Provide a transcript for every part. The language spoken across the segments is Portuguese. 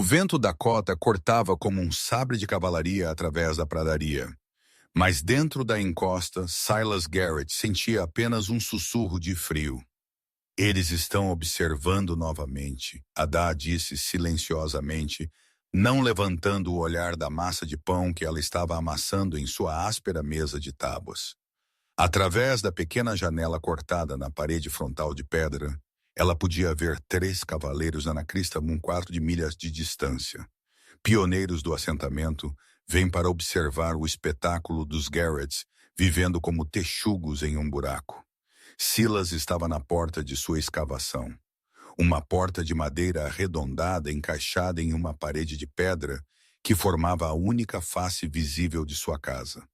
vento da cota cortava como um sabre de cavalaria através da pradaria. Mas dentro da encosta, Silas Garrett sentia apenas um sussurro de frio. Eles estão observando novamente, Ada disse silenciosamente, não levantando o olhar da massa de pão que ela estava amassando em sua áspera mesa de tábuas. Através da pequena janela cortada na parede frontal de pedra, ela podia ver 3 cavaleiros na crista a um quarto de milhas de distância. Pioneiros do assentamento vêm para observar o espetáculo dos Garretts vivendo como texugos em um buraco. Silas estava na porta de sua escavação. Uma porta de madeira arredondada encaixada em uma parede de pedra que formava a única face visível de sua casa.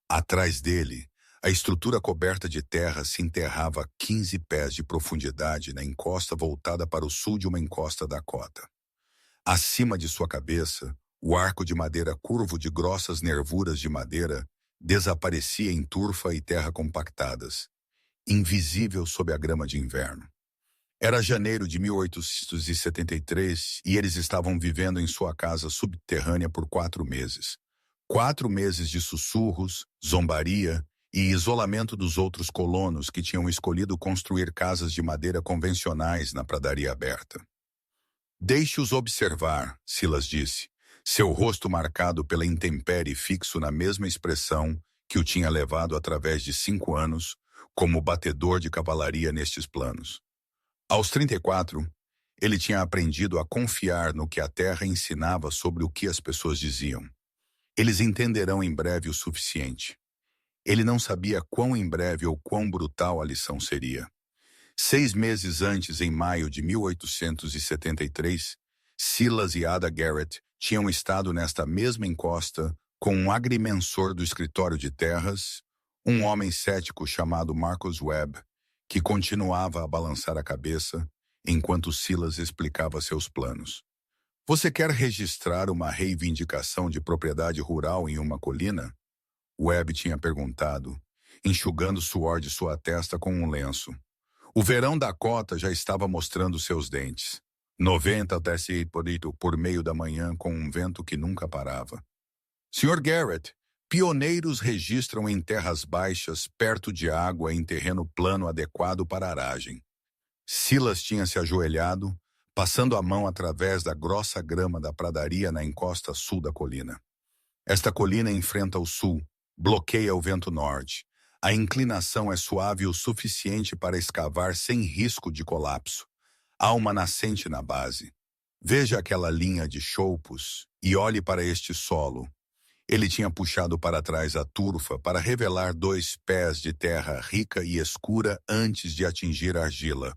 Atrás dele, a estrutura coberta de terra se enterrava a 15 pés de profundidade na encosta voltada para o sul de uma encosta da cota. Acima de sua cabeça, o arco de madeira curvo de grossas nervuras de madeira desaparecia em turfa e terra compactadas, invisível sob a grama de inverno. Era janeiro de 1873 e eles estavam vivendo em sua casa subterrânea por 4 meses. 4 meses de sussurros, zombaria e isolamento dos outros colonos que tinham escolhido construir casas de madeira convencionais na pradaria aberta. Deixe-os observar, Silas disse, seu rosto marcado pela intempérie fixo na mesma expressão que o tinha levado através de 5 anos como batedor de cavalaria nestes planos. Aos 34, ele tinha aprendido a confiar no que a terra ensinava sobre o que as pessoas diziam. Eles entenderão em breve o suficiente. Ele não sabia quão em breve ou quão brutal a lição seria. 6 meses antes, em maio de 1873, Silas e Ada Garrett tinham estado nesta mesma encosta com um agrimensor do escritório de terras, um homem cético chamado Marcus Webb, que continuava a balançar a cabeça enquanto Silas explicava seus planos. Você quer registrar uma reivindicação de propriedade rural em uma colina? Webb tinha perguntado, enxugando suor de sua testa com um lenço. O verão da cota já estava mostrando seus dentes. 90 desce por meio da manhã com um vento que nunca parava. Sr. Garrett, pioneiros registram em terras baixas, perto de água, em terreno plano adequado para aragem. Silas tinha se ajoelhado, passando a mão através da grossa grama da pradaria na encosta sul da colina. Esta colina enfrenta o sul, bloqueia o vento norte. A inclinação é suave o suficiente para escavar sem risco de colapso. Há uma nascente na base. Veja aquela linha de choupos e olhe para este solo. Ele tinha puxado para trás a turfa para revelar 2 pés de terra rica e escura antes de atingir a argila.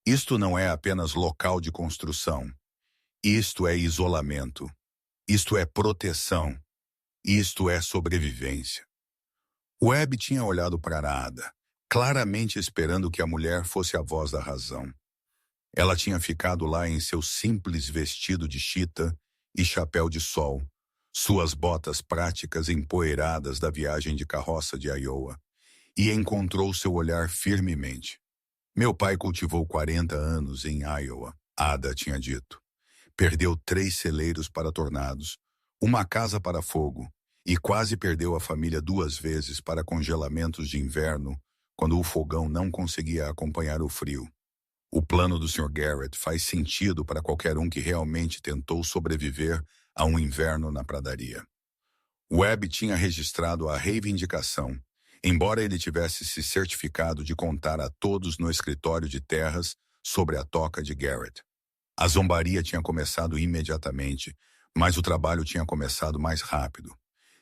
Isto não é apenas local de construção. Isto é isolamento. Isto é proteção. Isto é sobrevivência. Webb tinha olhado para Ada, claramente esperando que a mulher fosse a voz da razão. Ela tinha ficado lá em seu simples vestido de chita e chapéu de sol, suas botas práticas empoeiradas da viagem de carroça de Iowa, e encontrou seu olhar firmemente. Meu pai cultivou 40 anos em Iowa, Ada tinha dito. Perdeu 3 celeiros para tornados, uma casa para fogo, e quase perdeu a família 2 vezes para congelamentos de inverno, quando o fogão não conseguia acompanhar o frio. O plano do Sr. Garrett faz sentido para qualquer um que realmente tentou sobreviver a um inverno na pradaria. Webb tinha registrado a reivindicação, embora ele tivesse se certificado de contar a todos no escritório de terras sobre a toca de Garrett. A zombaria tinha começado imediatamente, mas o trabalho tinha começado mais rápido.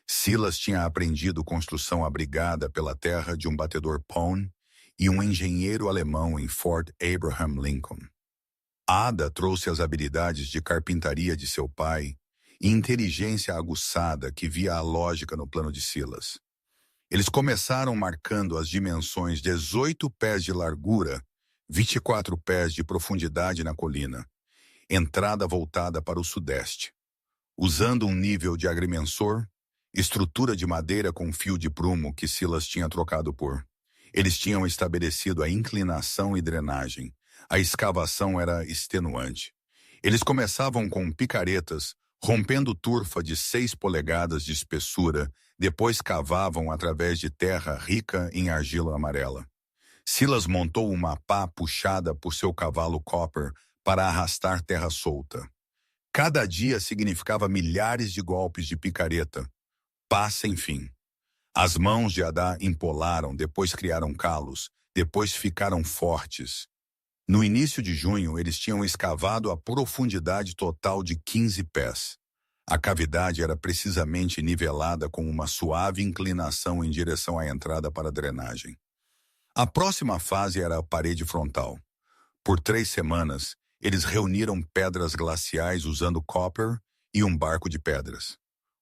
Silas tinha aprendido construção abrigada pela terra de um batedor Pone e um engenheiro alemão em Fort Abraham Lincoln. Ada trouxe as habilidades de carpintaria de seu pai e inteligência aguçada que via a lógica no plano de Silas. Eles começaram marcando as dimensões de 18 pés de largura, 24 pés de profundidade na colina, entrada voltada para o sudeste. Usando um nível de agrimensor, estrutura de madeira com fio de prumo que Silas tinha trocado por. Eles tinham estabelecido a inclinação e drenagem. A escavação era extenuante. Eles começavam com picaretas, rompendo turfa de 6 polegadas de espessura, depois cavavam através de terra rica em argila amarela. Silas montou uma pá puxada por seu cavalo Copper para arrastar terra solta. Cada dia significava milhares de golpes de picareta, pá sem fim. As mãos de Adá empolaram, depois criaram calos, depois ficaram fortes. No início de junho, eles tinham escavado a profundidade total de 15 pés. A cavidade era precisamente nivelada com uma suave inclinação em direção à entrada para a drenagem. A próxima fase era a parede frontal. Por 3 semanas, eles reuniram pedras glaciais usando Copper e um barco de pedras.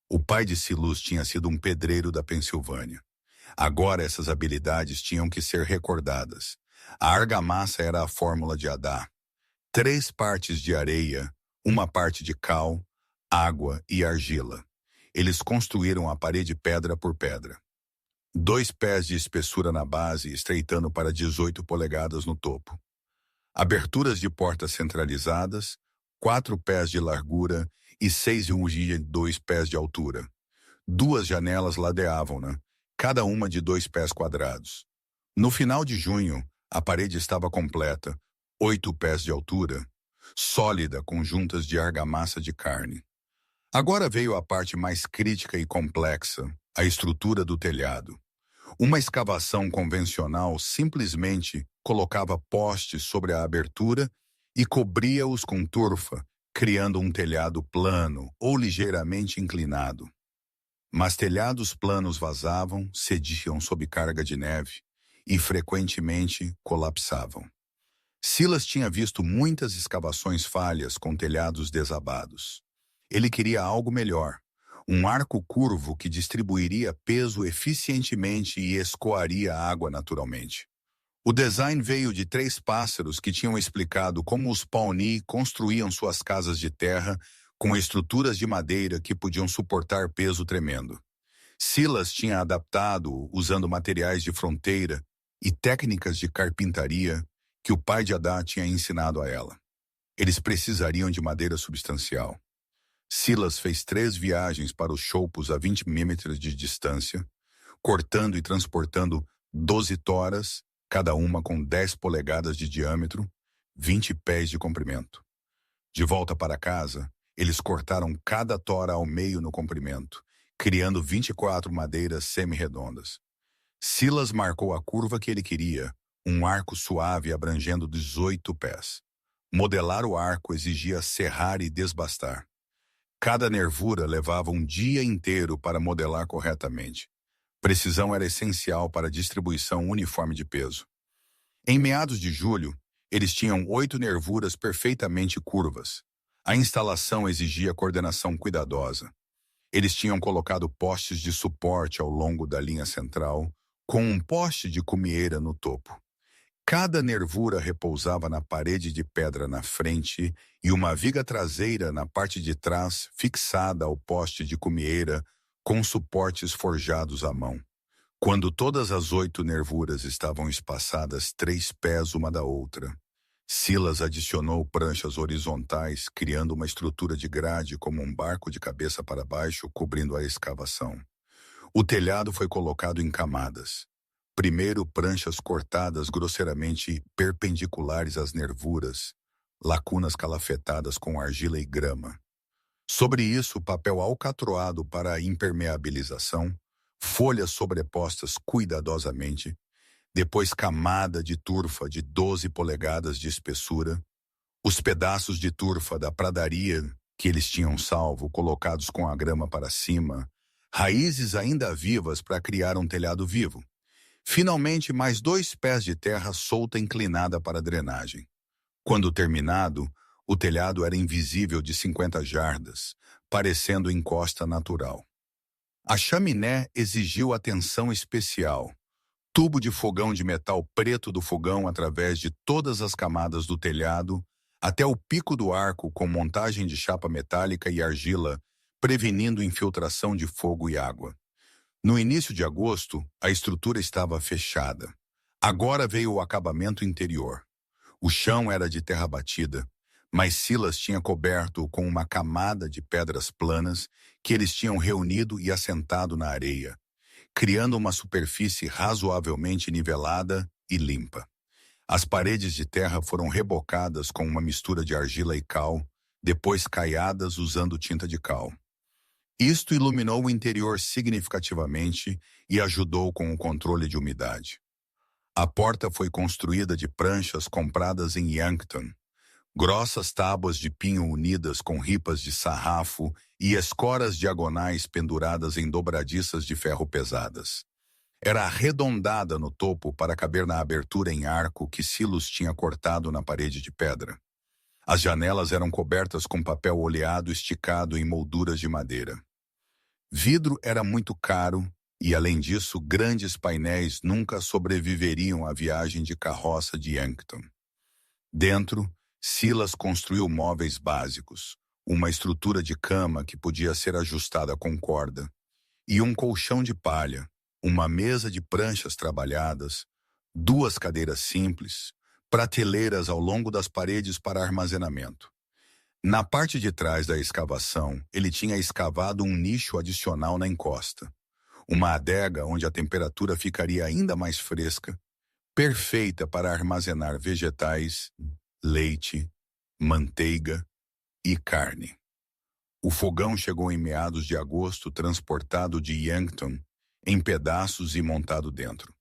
O pai de Silas tinha sido um pedreiro da Pensilvânia. Agora essas habilidades tinham que ser recordadas. A argamassa era a fórmula de Adá. 3 partes de areia, 1 parte de cal, água e argila. Eles construíram a parede pedra por pedra. 2 pés de espessura na base, estreitando para 18 polegadas no topo. Aberturas de portas centralizadas, 4 pés de largura e 6,2 pés de altura. 2 janelas ladeavam-na, cada uma de 2 pés quadrados. No final de junho, a parede estava completa, 8 pés de altura, sólida com juntas de argamassa de carne. Agora veio a parte mais crítica e complexa, a estrutura do telhado. Uma escavação convencional simplesmente colocava postes sobre a abertura e cobria-os com turfa, criando um telhado plano ou ligeiramente inclinado. Mas telhados planos vazavam, cediam sob carga de neve e frequentemente colapsavam. Silas tinha visto muitas escavações falhas com telhados desabados. Ele queria algo melhor. Um arco curvo que distribuiria peso eficientemente e escoaria a água naturalmente. O design veio de 3 pássaros que tinham explicado como os Pawnee construíam suas casas de terra com estruturas de madeira que podiam suportar peso tremendo. Silas tinha adaptado usando materiais de fronteira e técnicas de carpintaria que o pai de Adá tinha ensinado a ela. Eles precisariam de madeira substancial. Silas fez 3 viagens para os choupos a 20 milímetros de distância, cortando e transportando 12 toras, cada uma com 10 polegadas de diâmetro, 20 pés de comprimento. De volta para casa, eles cortaram cada tora ao meio no comprimento, criando 24 madeiras semi-redondas. Silas marcou a curva que ele queria, um arco suave abrangendo 18 pés. Modelar o arco exigia serrar e desbastar. Cada nervura levava um dia inteiro para modelar corretamente. Precisão era essencial para a distribuição uniforme de peso. Em meados de julho, eles tinham 8 nervuras perfeitamente curvas. A instalação exigia coordenação cuidadosa. Eles tinham colocado postes de suporte ao longo da linha central, com um poste de cumieira no topo. Cada nervura repousava na parede de pedra na frente e uma viga traseira na parte de trás fixada ao poste de cumieira com suportes forjados à mão. Quando todas as 8 nervuras estavam espaçadas 3 pés uma da outra, Silas adicionou pranchas horizontais, criando uma estrutura de grade como um barco de cabeça para baixo cobrindo a escavação. O telhado foi colocado em camadas. Primeiro, pranchas cortadas grosseiramente perpendiculares às nervuras, lacunas calafetadas com argila e grama. Sobre isso, papel alcatroado para a impermeabilização, folhas sobrepostas cuidadosamente, depois camada de turfa de 12 polegadas de espessura, os pedaços de turfa da pradaria que eles tinham salvo colocados com a grama para cima, raízes ainda vivas para criar um telhado vivo. Finalmente, mais 2 pés de terra solta inclinada para a drenagem. Quando terminado, o telhado era invisível de 50 jardas, parecendo encosta natural. A chaminé exigiu atenção especial. Tubo de fogão de metal preto do fogão através de todas as camadas do telhado, até o pico do arco com montagem de chapa metálica e argila, prevenindo infiltração de fogo e água. No início de agosto, a estrutura estava fechada. Agora veio o acabamento interior. O chão era de terra batida, mas Silas tinha coberto-o com uma camada de pedras planas que eles tinham reunido e assentado na areia, criando uma superfície razoavelmente nivelada e limpa. As paredes de terra foram rebocadas com uma mistura de argila e cal, depois caiadas usando tinta de cal. Isto iluminou o interior significativamente e ajudou com o controle de umidade. A porta foi construída de pranchas compradas em Yankton, grossas tábuas de pinho unidas com ripas de sarrafo e escoras diagonais penduradas em dobradiças de ferro pesadas. Era arredondada no topo para caber na abertura em arco que Silas tinha cortado na parede de pedra. As janelas eram cobertas com papel oleado esticado em molduras de madeira. Vidro era muito caro e, além disso, grandes painéis nunca sobreviveriam à viagem de carroça de Yankton. Dentro, Silas construiu móveis básicos, uma estrutura de cama que podia ser ajustada com corda, e um colchão de palha, uma mesa de pranchas trabalhadas, 2 cadeiras simples, prateleiras ao longo das paredes para armazenamento. Na parte de trás da escavação, ele tinha escavado um nicho adicional na encosta, uma adega onde a temperatura ficaria ainda mais fresca, perfeita para armazenar vegetais, leite, manteiga e carne. O fogão chegou em meados de agosto, transportado de Yankton, em pedaços e montado dentro.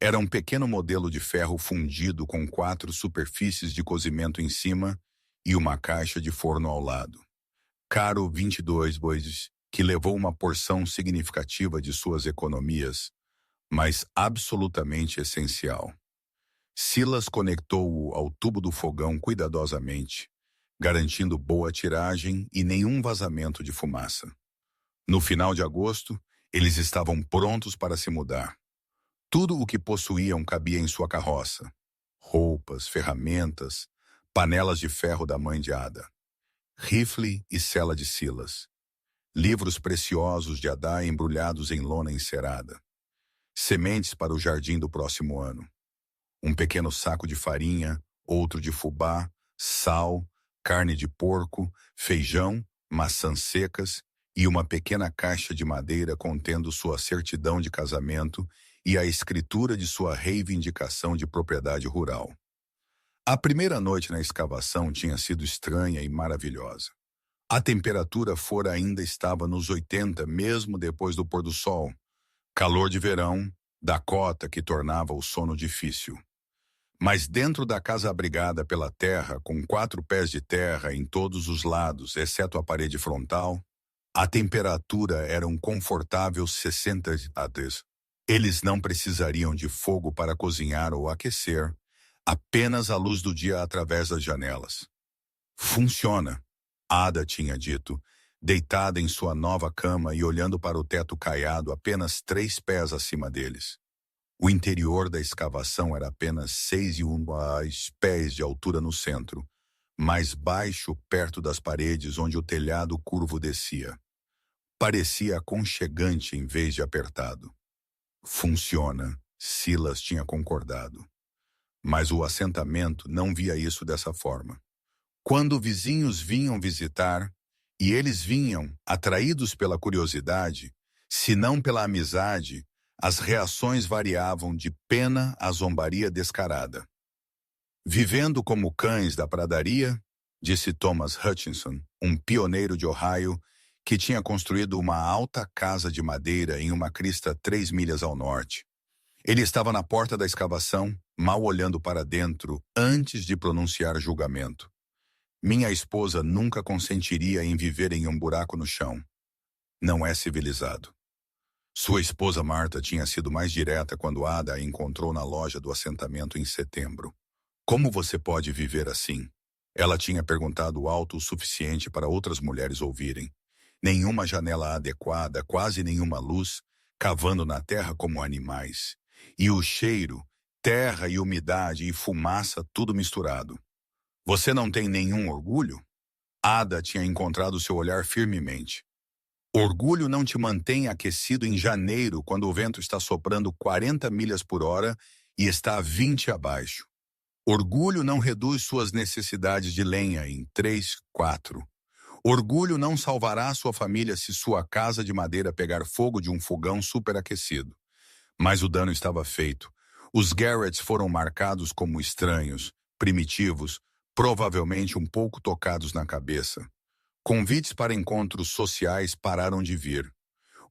Era um pequeno modelo de ferro fundido com 4 superfícies de cozimento em cima e uma caixa de forno ao lado. Caro 22 bois, que levou uma porção significativa de suas economias, mas absolutamente essencial. Silas conectou-o ao tubo do fogão cuidadosamente, garantindo boa tiragem e nenhum vazamento de fumaça. No final de agosto, eles estavam prontos para se mudar. Tudo o que possuíam cabia em sua carroça: roupas, ferramentas, panelas de ferro da mãe de Ada, rifle e cela de Silas, livros preciosos de Ada embrulhados em lona encerada, sementes para o jardim do próximo ano, um pequeno saco de farinha, outro de fubá, sal, carne de porco, feijão, maçãs secas e uma pequena caixa de madeira contendo sua certidão de casamento e a escritura de sua reivindicação de propriedade rural. A primeira noite na escavação tinha sido estranha e maravilhosa. A temperatura fora ainda estava nos 80 mesmo depois do pôr do sol. Calor de verão, Dakota que tornava o sono difícil. Mas dentro da casa abrigada pela terra, com 4 pés de terra em todos os lados, exceto a parede frontal, a temperatura era um confortável 60 graus. Eles não precisariam de fogo para cozinhar ou aquecer, apenas a luz do dia através das janelas. Funciona, Ada tinha dito, deitada em sua nova cama e olhando para o teto caiado apenas 3 pés acima deles. O interior da escavação era apenas 6,1 pés de altura no centro, mais baixo perto das paredes onde o telhado curvo descia. Parecia aconchegante em vez de apertado. Funciona, Silas tinha concordado. Mas o assentamento não via isso dessa forma. Quando vizinhos vinham visitar, e eles vinham, atraídos pela curiosidade, se não pela amizade, as reações variavam de pena a zombaria descarada. Vivendo como cães da pradaria, disse Thomas Hutchinson, um pioneiro de Ohio, que tinha construído uma alta casa de madeira em uma crista 3 milhas ao norte. Ele estava na porta da escavação, mal olhando para dentro, antes de pronunciar julgamento. Minha esposa nunca consentiria em viver em um buraco no chão. Não é civilizado. Sua esposa Marta tinha sido mais direta quando Ada a encontrou na loja do assentamento em setembro. Como você pode viver assim? Ela tinha perguntado alto o suficiente para outras mulheres ouvirem. Nenhuma janela adequada, quase nenhuma luz, cavando na terra como animais. E o cheiro, terra e umidade e fumaça tudo misturado. Você não tem nenhum orgulho? Ada tinha encontrado seu olhar firmemente. Orgulho não te mantém aquecido em janeiro quando o vento está soprando 40 milhas por hora e está a 20 abaixo. Orgulho não reduz suas necessidades de lenha em 3, 4. Orgulho não salvará sua família se sua casa de madeira pegar fogo de um fogão superaquecido. Mas o dano estava feito. Os Garretts foram marcados como estranhos, primitivos, provavelmente um pouco tocados na cabeça. Convites para encontros sociais pararam de vir.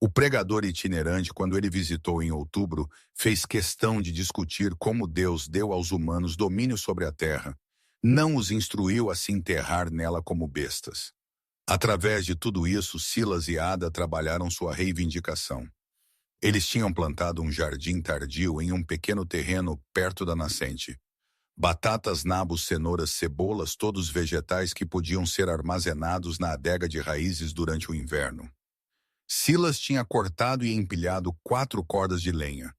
O pregador itinerante, quando ele visitou em outubro, fez questão de discutir como Deus deu aos humanos domínio sobre a terra. Não os instruiu a se enterrar nela como bestas. Através de tudo isso, Silas e Ada trabalharam sua reivindicação. Eles tinham plantado um jardim tardio em um pequeno terreno perto da nascente. Batatas, nabos, cenouras, cebolas, todos vegetais que podiam ser armazenados na adega de raízes durante o inverno. Silas tinha cortado e empilhado 4 cordas de lenha,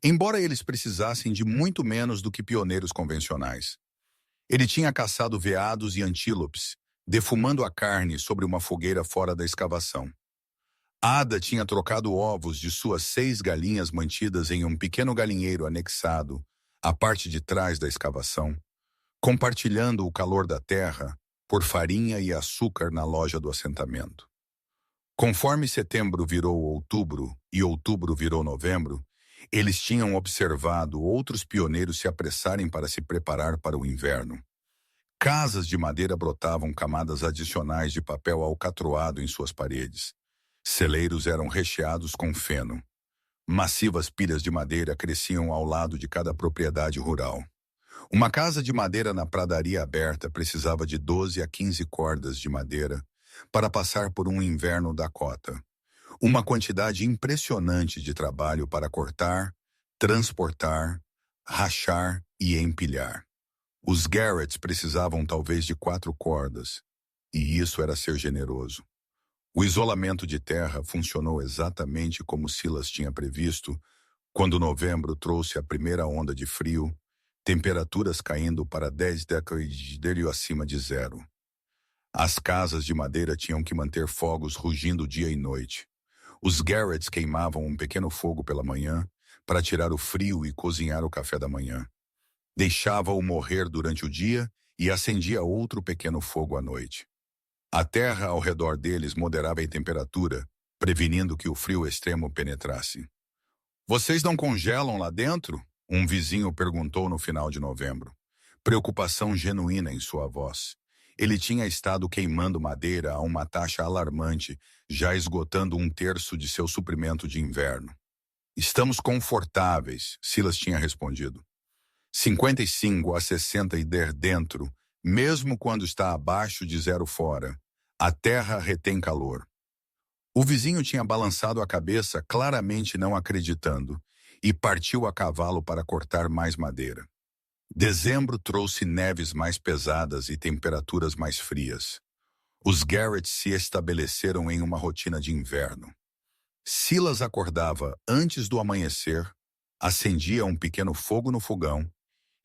embora eles precisassem de muito menos do que pioneiros convencionais. Ele tinha caçado veados e antílopes, defumando a carne sobre uma fogueira fora da escavação. Ada tinha trocado ovos de suas 6 galinhas mantidas em um pequeno galinheiro anexado à parte de trás da escavação, compartilhando o calor da terra por farinha e açúcar na loja do assentamento. Conforme setembro virou outubro e outubro virou novembro, eles tinham observado outros pioneiros se apressarem para se preparar para o inverno. Casas de madeira brotavam camadas adicionais de papel alcatroado em suas paredes. Celeiros eram recheados com feno. Massivas pilhas de madeira cresciam ao lado de cada propriedade rural. Uma casa de madeira na pradaria aberta precisava de 12 a 15 cordas de madeira para passar por um inverno Dakota. Uma quantidade impressionante de trabalho para cortar, transportar, rachar e empilhar. Os Garretts precisavam talvez de 4 cordas, e isso era ser generoso. O isolamento de terra funcionou exatamente como Silas tinha previsto, quando novembro trouxe a primeira onda de frio, temperaturas caindo para 10 decibéis acima de zero. As casas de madeira tinham que manter fogos rugindo dia e noite. Os Garretts queimavam um pequeno fogo pela manhã para tirar o frio e cozinhar o café da manhã. Deixava-o morrer durante o dia e acendia outro pequeno fogo à noite. A terra ao redor deles moderava em temperatura, prevenindo que o frio extremo penetrasse. "Vocês não congelam lá dentro?" Um vizinho perguntou no final de novembro. Preocupação genuína em sua voz. Ele tinha estado queimando madeira a uma taxa alarmante, já esgotando 1/3 de seu suprimento de inverno. "Estamos confortáveis", Silas tinha respondido. 55 a 60 dentro, mesmo quando está abaixo de zero fora. A terra retém calor. O vizinho tinha balançado a cabeça, claramente não acreditando, e partiu a cavalo para cortar mais madeira. Dezembro trouxe neves mais pesadas e temperaturas mais frias. Os Garretts se estabeleceram em uma rotina de inverno. Silas acordava antes do amanhecer, acendia um pequeno fogo no fogão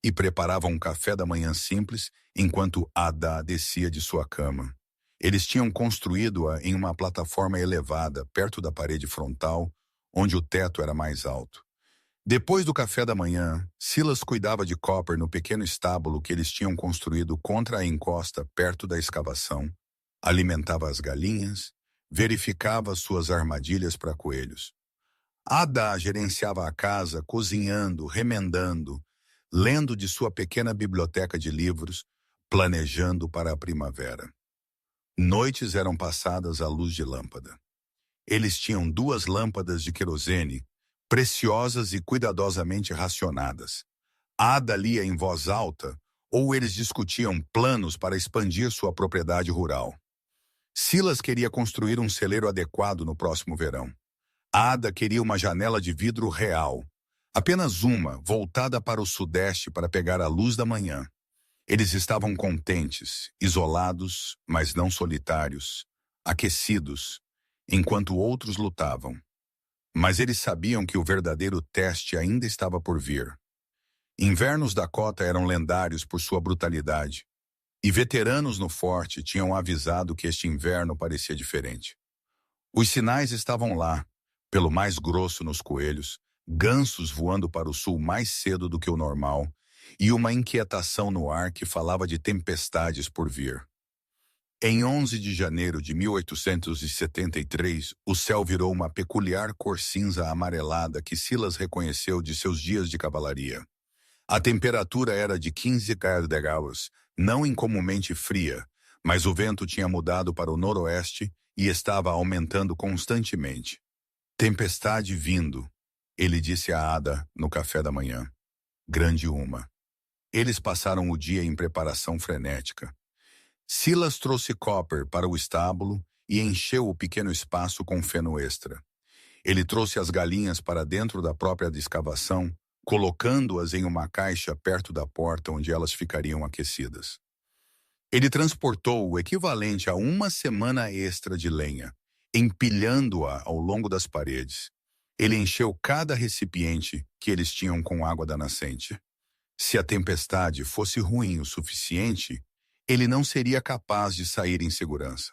e preparava um café da manhã simples enquanto Ada descia de sua cama. Eles tinham construído-a em uma plataforma elevada perto da parede frontal, onde o teto era mais alto. Depois do café da manhã, Silas cuidava de Copper no pequeno estábulo que eles tinham construído contra a encosta perto da escavação, alimentava as galinhas, verificava suas armadilhas para coelhos. Ada gerenciava a casa, cozinhando, remendando, lendo de sua pequena biblioteca de livros, planejando para a primavera. Noites eram passadas à luz de lâmpada. Eles tinham 2 lâmpadas de querosene, preciosas e cuidadosamente racionadas. Ada lia em voz alta, ou eles discutiam planos para expandir sua propriedade rural. Silas queria construir um celeiro adequado no próximo verão. Ada queria uma janela de vidro real, apenas uma, voltada para o sudeste para pegar a luz da manhã. Eles estavam contentes, isolados, mas não solitários, aquecidos, enquanto outros lutavam. Mas eles sabiam que o verdadeiro teste ainda estava por vir. Invernos Dakota eram lendários por sua brutalidade, e veteranos no forte tinham avisado que este inverno parecia diferente. Os sinais estavam lá, pelo mais grosso nos coelhos, gansos voando para o sul mais cedo do que o normal, e uma inquietação no ar que falava de tempestades por vir. Em 11 de janeiro de 1873, o céu virou uma peculiar cor cinza amarelada que Silas reconheceu de seus dias de cavalaria. A temperatura era de 15 graus, não incomumente fria, mas o vento tinha mudado para o noroeste e estava aumentando constantemente. Tempestade vindo, ele disse a Ada no café da manhã. Grande uma. Eles passaram o dia em preparação frenética. Silas trouxe Copper para o estábulo e encheu o pequeno espaço com feno extra. Ele trouxe as galinhas para dentro da própria escavação, colocando-as em uma caixa perto da porta onde elas ficariam aquecidas. Ele transportou o equivalente a uma semana extra de lenha, empilhando-a ao longo das paredes. Ele encheu cada recipiente que eles tinham com água da nascente. Se a tempestade fosse ruim o suficiente, ele não seria capaz de sair em segurança.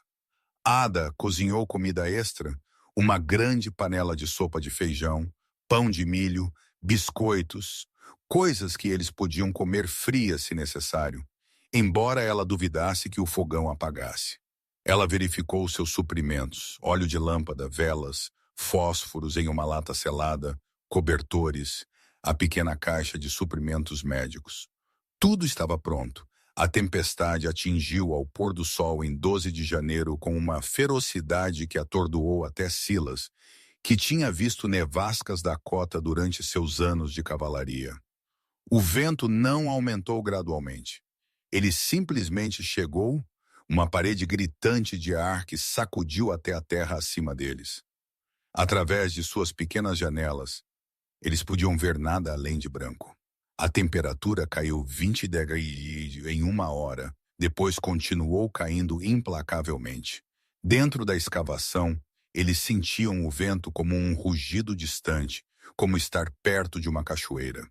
Ada cozinhou comida extra, uma grande panela de sopa de feijão, pão de milho, biscoitos, coisas que eles podiam comer frias se necessário, embora ela duvidasse que o fogão apagasse. Ela verificou seus suprimentos, óleo de lâmpada, velas, fósforos em uma lata selada, cobertores, a pequena caixa de suprimentos médicos. Tudo estava pronto. A tempestade atingiu ao pôr do sol em 12 de janeiro com uma ferocidade que atordoou até Silas, que tinha visto nevascas da cota durante seus anos de cavalaria. O vento não aumentou gradualmente. Ele simplesmente chegou, uma parede gritante de ar que sacudiu até a terra acima deles. Através de suas pequenas janelas, eles podiam ver nada além de branco. A temperatura caiu 20 graus em uma hora, depois continuou caindo implacavelmente. Dentro da escavação, eles sentiam o vento como um rugido distante, como estar perto de uma cachoeira.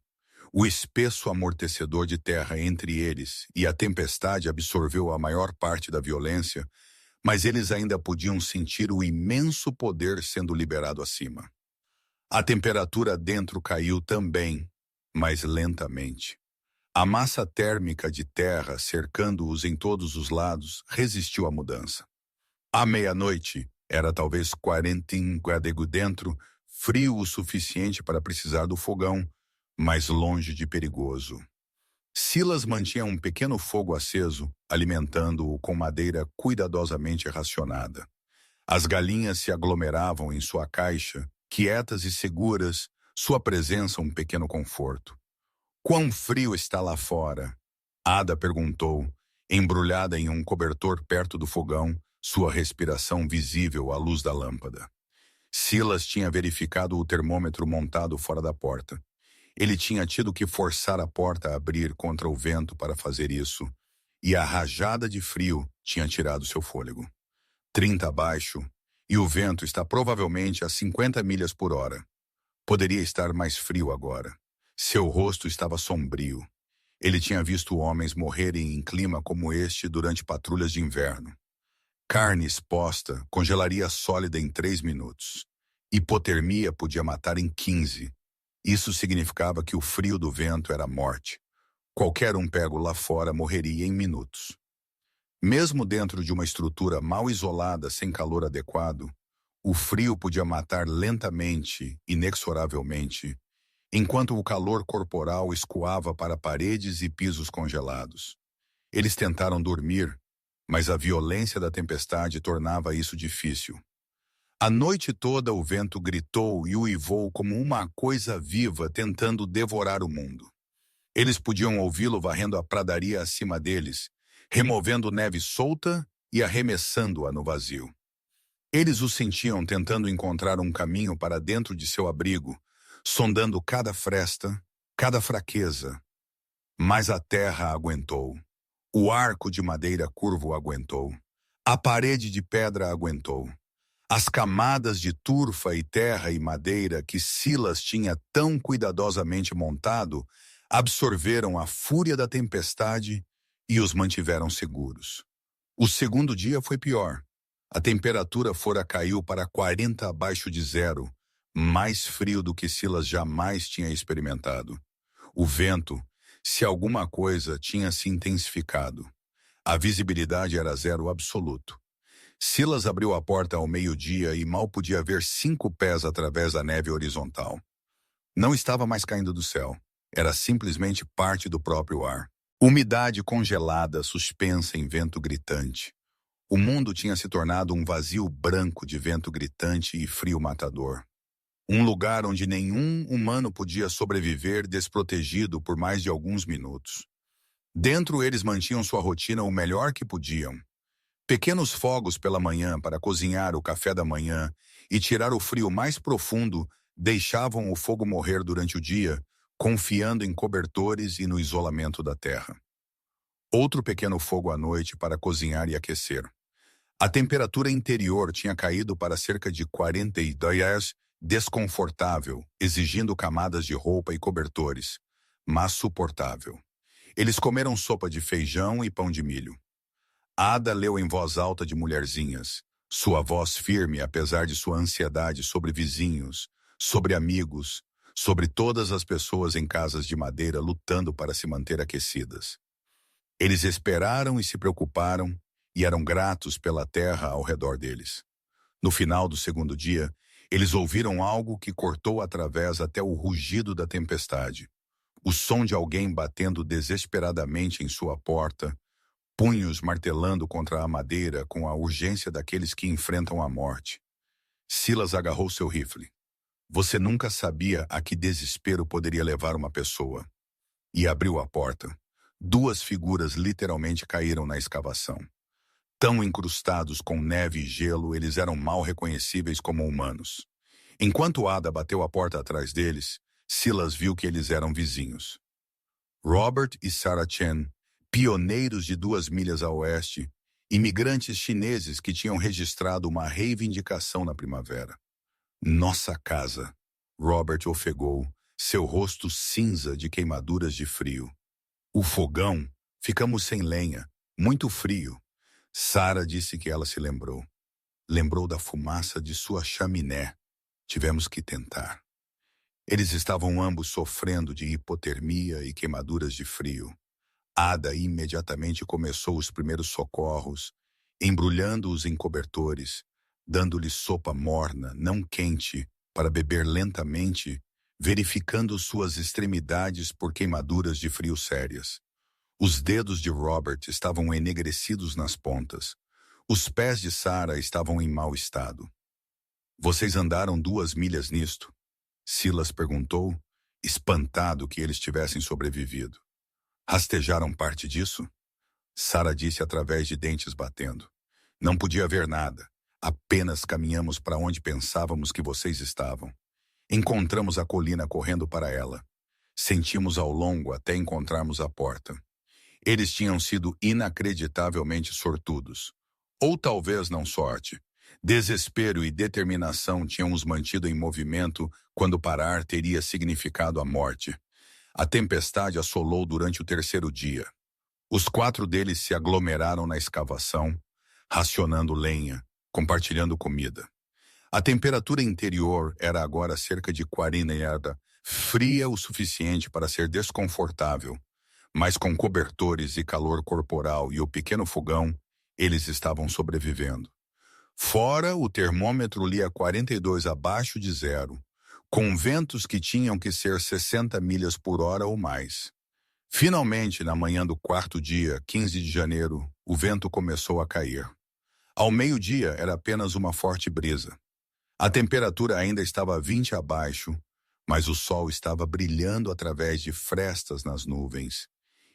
O espesso amortecedor de terra entre eles e a tempestade absorveu a maior parte da violência, mas eles ainda podiam sentir o imenso poder sendo liberado acima. A temperatura dentro caiu também, mas lentamente. A massa térmica de terra cercando-os em todos os lados resistiu à mudança. À meia-noite, era talvez 45 graus dentro, frio o suficiente para precisar do fogão, mas longe de perigoso. Silas mantinha um pequeno fogo aceso, alimentando-o com madeira cuidadosamente racionada. As galinhas se aglomeravam em sua caixa, quietas e seguras, sua presença um pequeno conforto. Quão frio está lá fora? Ada perguntou, embrulhada em um cobertor perto do fogão, sua respiração visível à luz da lâmpada. Silas tinha verificado o termômetro montado fora da porta. Ele tinha tido que forçar a porta a abrir contra o vento para fazer isso, e a rajada de frio tinha tirado seu fôlego. 30 abaixo, e o vento está provavelmente a 50 milhas por hora. Poderia estar mais frio agora. Seu rosto estava sombrio. Ele tinha visto homens morrerem em clima como este durante patrulhas de inverno. Carne exposta congelaria sólida em 3 minutos. Hipotermia podia matar em 15. Isso significava que o frio do vento era morte. Qualquer um pego lá fora morreria em minutos. Mesmo dentro de uma estrutura mal isolada sem calor adequado, o frio podia matar lentamente, inexoravelmente, enquanto o calor corporal escoava para paredes e pisos congelados. Eles tentaram dormir, mas a violência da tempestade tornava isso difícil. A noite toda o vento gritou e uivou como uma coisa viva tentando devorar o mundo. Eles podiam ouvi-lo varrendo a pradaria acima deles, removendo neve solta e arremessando-a no vazio. Eles o sentiam tentando encontrar um caminho para dentro de seu abrigo, sondando cada fresta, cada fraqueza. Mas a terra aguentou. O arco de madeira curvo aguentou. A parede de pedra aguentou. As camadas de turfa e terra e madeira que Silas tinha tão cuidadosamente montado absorveram a fúria da tempestade e os mantiveram seguros. O segundo dia foi pior. A temperatura fora caiu para 40 abaixo de zero, mais frio do que Silas jamais tinha experimentado. O vento, Se alguma coisa tinha se intensificado, a visibilidade era zero absoluto. Silas abriu a porta ao meio-dia e mal podia ver 5 pés através da neve horizontal. Não estava mais caindo do céu. Era simplesmente parte do próprio ar. Umidade congelada, suspensa em vento gritante. O mundo tinha se tornado um vazio branco de vento gritante e frio matador. Um lugar onde nenhum humano podia sobreviver desprotegido por mais de alguns minutos. Dentro eles mantinham sua rotina o melhor que podiam. Pequenos fogos pela manhã para cozinhar o café da manhã e tirar o frio mais profundo deixavam o fogo morrer durante o dia, confiando em cobertores e no isolamento da terra. Outro pequeno fogo à noite para cozinhar e aquecer. A temperatura interior tinha caído para cerca de 42, desconfortável, exigindo camadas de roupa e cobertores, mas suportável. Eles comeram sopa de feijão e pão de milho. Ada leu em voz alta de mulherzinhas, sua voz firme apesar de sua ansiedade sobre vizinhos, sobre amigos, sobre todas as pessoas em casas de madeira lutando para se manter aquecidas. Eles esperaram e se preocuparam e eram gratos pela terra ao redor deles. No final do segundo dia, eles ouviram algo que cortou através até o rugido da tempestade. O som de alguém batendo desesperadamente em sua porta, punhos martelando contra a madeira com a urgência daqueles que enfrentam a morte. Silas agarrou seu rifle. Você nunca sabia a que desespero poderia levar uma pessoa. E abriu a porta. 2 figuras literalmente caíram na escavação. Tão incrustados com neve e gelo, eles eram mal reconhecíveis como humanos. Enquanto Ada bateu a porta atrás deles, Silas viu que eles eram vizinhos. Robert e Sarah Chen, pioneiros de 2 milhas a oeste, imigrantes chineses que tinham registrado uma reivindicação na primavera. Nossa casa, Robert ofegou, seu rosto cinza de queimaduras de frio. O fogão, ficamos sem lenha, muito frio. Sarah disse que ela se lembrou. Lembrou da fumaça de sua chaminé. Tivemos que tentar. Eles estavam ambos sofrendo de hipotermia e queimaduras de frio. Ada imediatamente começou os primeiros socorros, embrulhando-os em cobertores, dando-lhes sopa morna, não quente, para beber lentamente, verificando suas extremidades por queimaduras de frio sérias. Os dedos de Robert estavam enegrecidos nas pontas. Os pés de Sarah estavam em mau estado. Vocês andaram 2 milhas nisto? Silas perguntou, espantado que eles tivessem sobrevivido. Rastejaram parte disso? Sarah disse através de dentes batendo. Não podia ver nada. Apenas caminhamos para onde pensávamos que vocês estavam. Encontramos a colina correndo para ela. Sentimos ao longo até encontrarmos a porta. Eles tinham sido inacreditavelmente sortudos. Ou talvez não sorte. Desespero e determinação tinham os mantido em movimento quando parar teria significado a morte. A tempestade assolou durante o 3º dia. Os 4 deles se aglomeraram na escavação, racionando lenha, compartilhando comida. A temperatura interior era agora cerca de 40, fria o suficiente para ser desconfortável, mas com cobertores e calor corporal e o pequeno fogão, eles estavam sobrevivendo. Fora, o termômetro lia 42 abaixo de zero, com ventos que tinham que ser 60 milhas por hora ou mais. Finalmente, na manhã do 4º dia, 15 de janeiro, o vento começou a cair. Ao meio-dia era apenas uma forte brisa. A temperatura ainda estava 20 abaixo, mas o sol estava brilhando através de frestas nas nuvens.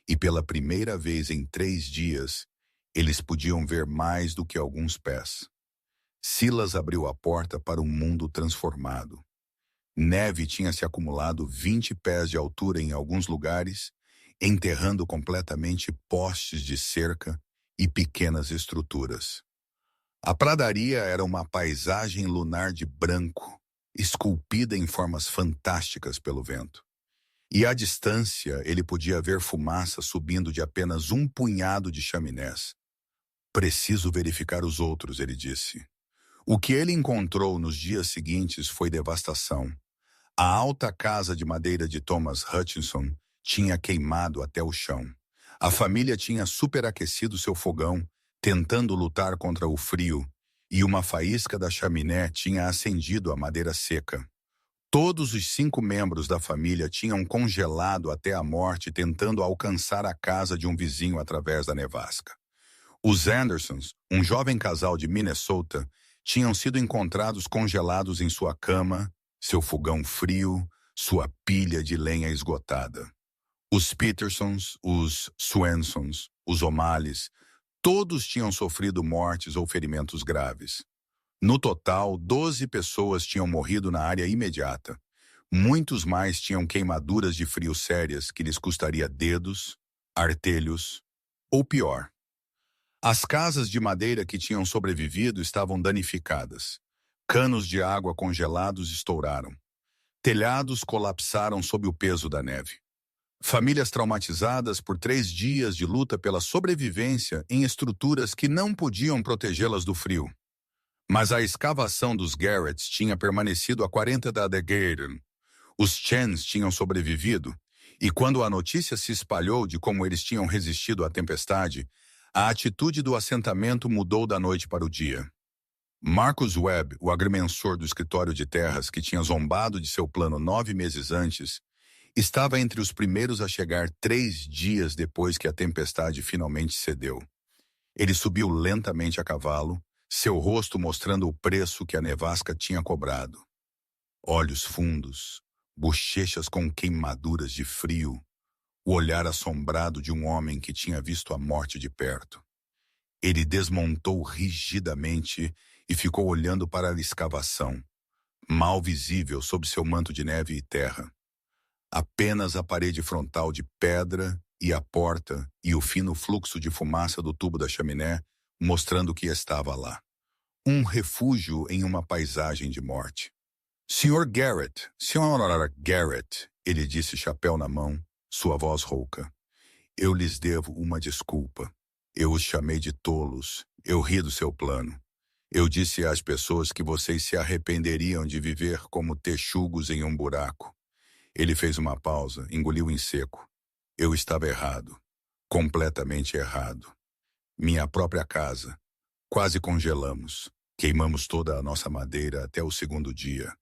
E pela primeira vez em 3 dias, eles podiam ver mais do que alguns pés. Silas abriu a porta para um mundo transformado. Neve tinha se acumulado 20 pés de altura em alguns lugares, enterrando completamente postes de cerca e pequenas estruturas. A pradaria era uma paisagem lunar de branco, esculpida em formas fantásticas pelo vento. E à distância ele podia ver fumaça subindo de apenas um punhado de chaminés. Preciso verificar os outros, ele disse. O que ele encontrou nos dias seguintes foi devastação. A alta casa de madeira de Thomas Hutchinson tinha queimado até o chão. A família tinha superaquecido seu fogão, tentando lutar contra o frio, e uma faísca da chaminé tinha acendido a madeira seca. Todos os 5 membros da família tinham congelado até a morte tentando alcançar a casa de um vizinho através da nevasca. Os Andersons, um jovem casal de Minnesota, tinham sido encontrados congelados em sua cama, seu fogão frio, sua pilha de lenha esgotada. Os Petersons, os Swensons, os O'Malley's, todos tinham sofrido mortes ou ferimentos graves. No total, 12 pessoas tinham morrido na área imediata. Muitos mais tinham queimaduras de frio sérias que lhes custaria dedos, artelhos ou pior. As casas de madeira que tinham sobrevivido estavam danificadas. Canos de água congelados estouraram. Telhados colapsaram sob o peso da neve. Famílias traumatizadas por 3 dias de luta pela sobrevivência em estruturas que não podiam protegê-las do frio. Mas a escavação dos Garretts tinha permanecido a 40 da Garden. Os Chens tinham sobrevivido, e quando a notícia se espalhou de como eles tinham resistido à tempestade, a atitude do assentamento mudou da noite para o dia. Marcus Webb, o agrimensor do escritório de terras que tinha zombado de seu plano 9 meses antes, estava entre os primeiros a chegar 3 dias depois que a tempestade finalmente cedeu. Ele subiu lentamente a cavalo, seu rosto mostrando o preço que a nevasca tinha cobrado. Olhos fundos, bochechas com queimaduras de frio, o olhar assombrado de um homem que tinha visto a morte de perto. Ele desmontou rigidamente e ficou olhando para a escavação, mal visível sob seu manto de neve e terra. Apenas a parede frontal de pedra e a porta e o fino fluxo de fumaça do tubo da chaminé mostrando que estava lá. Um refúgio em uma paisagem de morte. Sr. Garrett, ele disse, chapéu na mão, sua voz rouca. Eu lhes devo uma desculpa. Eu os chamei de tolos. Eu ri do seu plano. Eu disse às pessoas que vocês se arrependeriam de viver como texugos em um buraco. Ele fez uma pausa, engoliu em seco. Eu estava errado. Completamente errado. Minha própria casa. Quase congelamos. Queimamos toda a nossa madeira até o 2º dia,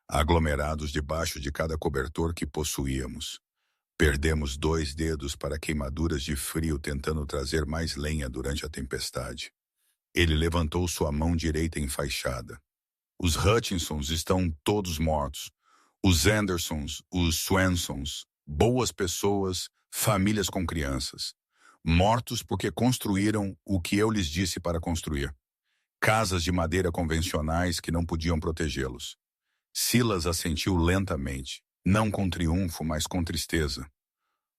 aglomerados debaixo de cada cobertor que possuíamos. Perdemos 2 dedos para queimaduras de frio tentando trazer mais lenha durante a tempestade. Ele levantou sua mão direita enfaixada. Os Hutchinsons estão todos mortos. Os Andersons, os Swensons, boas pessoas, famílias com crianças. Mortos porque construíram o que eu lhes disse para construir. Casas de madeira convencionais que não podiam protegê-los. Silas assentiu lentamente, não com triunfo, mas com tristeza.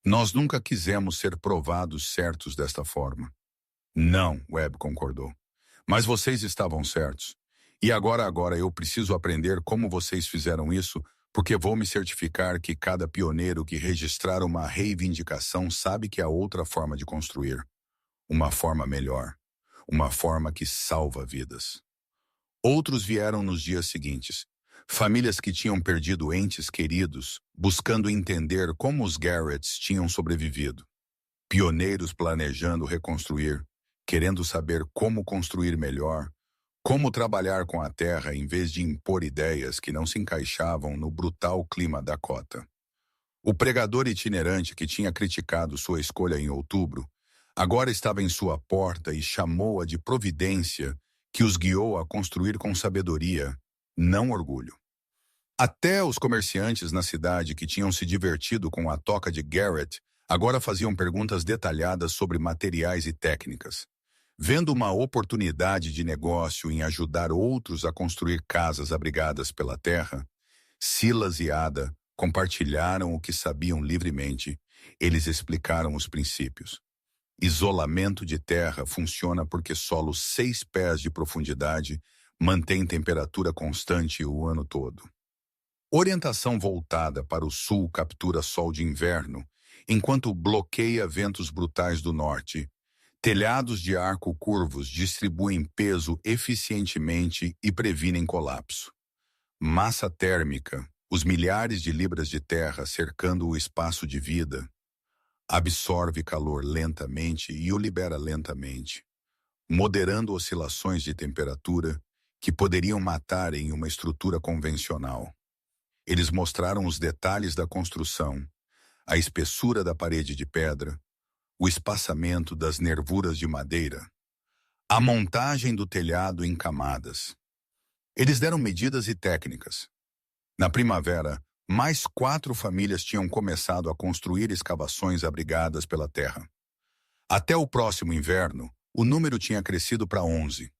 Nós nunca quisemos ser provados certos desta forma. Não, Webb concordou. Mas vocês estavam certos. E agora eu preciso aprender como vocês fizeram isso, porque vou me certificar que cada pioneiro que registrar uma reivindicação sabe que há outra forma de construir. Uma forma melhor. Uma forma que salva vidas. Outros vieram nos dias seguintes. Famílias que tinham perdido entes queridos, buscando entender como os Garretts tinham sobrevivido. Pioneiros planejando reconstruir, querendo saber como construir melhor, como trabalhar com a terra em vez de impor ideias que não se encaixavam no brutal clima da Dakota. O pregador itinerante que tinha criticado sua escolha em outubro, agora estava em sua porta e chamou-a de providência que os guiou a construir com sabedoria, não orgulho. Até os comerciantes na cidade que tinham se divertido com a toca de Garrett agora faziam perguntas detalhadas sobre materiais e técnicas. Vendo uma oportunidade de negócio em ajudar outros a construir casas abrigadas pela terra, Silas e Ada compartilharam o que sabiam livremente. Eles explicaram os princípios. Isolamento de terra funciona porque solo 6 pés de profundidade mantém temperatura constante o ano todo. Orientação voltada para o sul captura sol de inverno, enquanto bloqueia ventos brutais do norte. Telhados de arco curvos distribuem peso eficientemente e previnem colapso. Massa térmica, os milhares de libras de terra cercando o espaço de vida, Absorve calor lentamente e o libera lentamente, moderando oscilações de temperatura que poderiam matar em uma estrutura convencional. Eles mostraram os detalhes da construção, a espessura da parede de pedra, o espaçamento das nervuras de madeira, a montagem do telhado em camadas. Eles deram medidas e técnicas. Na primavera, mais 4 famílias tinham começado a construir escavações abrigadas pela terra. Até o próximo inverno, o número tinha crescido para 11.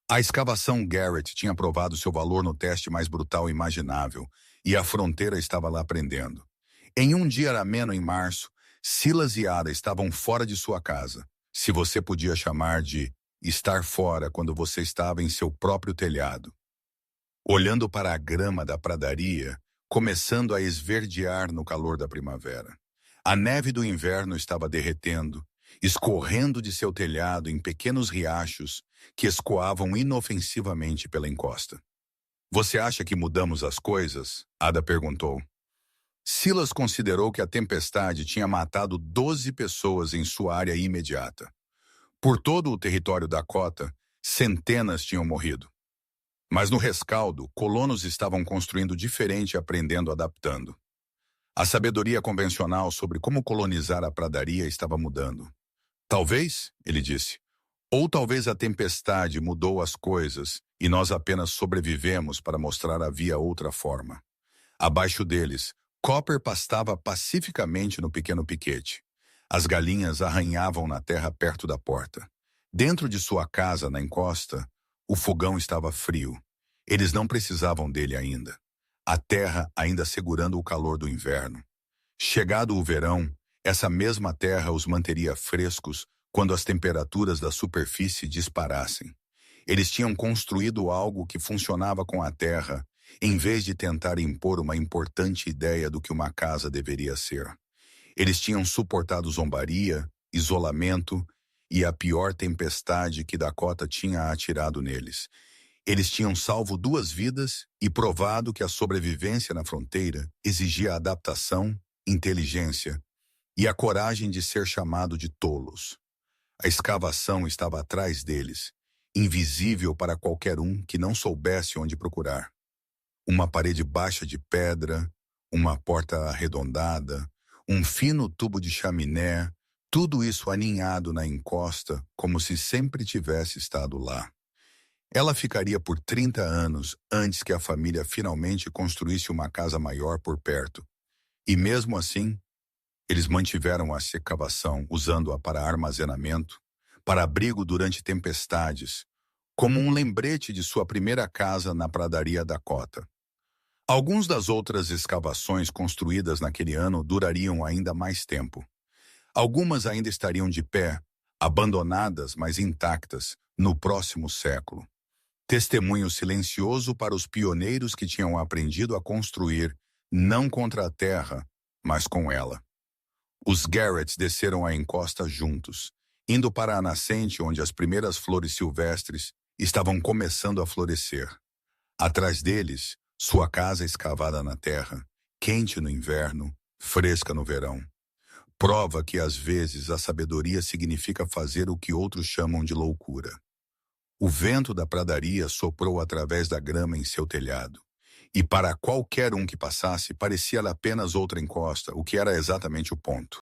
A escavação Garrett tinha provado seu valor no teste mais brutal imaginável, e a fronteira estava lá aprendendo. Em um dia ameno em março, Silas e Ada estavam fora de sua casa, se você podia chamar de estar fora quando você estava em seu próprio telhado. Olhando para a grama da pradaria, começando a esverdear no calor da primavera. A neve do inverno estava derretendo, escorrendo de seu telhado em pequenos riachos que escoavam inofensivamente pela encosta. Você acha que mudamos as coisas? Ada perguntou. Silas considerou que a tempestade tinha matado 12 pessoas em sua área imediata. Por todo o território Dakota, centenas tinham morrido. Mas no rescaldo, colonos estavam construindo diferente e aprendendo adaptando. A sabedoria convencional sobre como colonizar a pradaria estava mudando. Talvez, ele disse, ou talvez a tempestade mudou as coisas e nós apenas sobrevivemos para mostrar havia outra forma. Abaixo deles, Copper pastava pacificamente no pequeno piquete. As galinhas arranhavam na terra perto da porta. Dentro de sua casa, na encosta, o fogão estava frio. Eles não precisavam dele ainda. A terra ainda segurando o calor do inverno. Chegado o verão, essa mesma terra os manteria frescos quando as temperaturas da superfície disparassem. Eles tinham construído algo que funcionava com a terra, em vez de tentar impor uma importante ideia do que uma casa deveria ser. Eles tinham suportado zombaria, isolamento e a pior tempestade que Dakota tinha atirado neles. Eles tinham salvo 2 vidas e provado que a sobrevivência na fronteira exigia adaptação, inteligência e a coragem de ser chamado de tolos. A escavação estava atrás deles, invisível para qualquer um que não soubesse onde procurar. Uma parede baixa de pedra, uma porta arredondada, um fino tubo de chaminé, tudo isso aninhado na encosta como se sempre tivesse estado lá. Ela ficaria por 30 anos antes que a família finalmente construísse uma casa maior por perto. E mesmo assim, eles mantiveram a escavação, usando-a para armazenamento, para abrigo durante tempestades, como um lembrete de sua primeira casa na pradaria Dakota. Algumas das outras escavações construídas naquele ano durariam ainda mais tempo. Algumas ainda estariam de pé, abandonadas, mas intactas, no próximo século. Testemunho silencioso para os pioneiros que tinham aprendido a construir, não contra a terra, mas com ela. Os Garretts desceram a encosta juntos, indo para a nascente onde as primeiras flores silvestres estavam começando a florescer. Atrás deles, sua casa escavada na terra, quente no inverno, fresca no verão. Prova que às vezes a sabedoria significa fazer o que outros chamam de loucura. O vento da pradaria soprou através da grama em seu telhado, e para qualquer um que passasse parecia apenas outra encosta, o que era exatamente o ponto.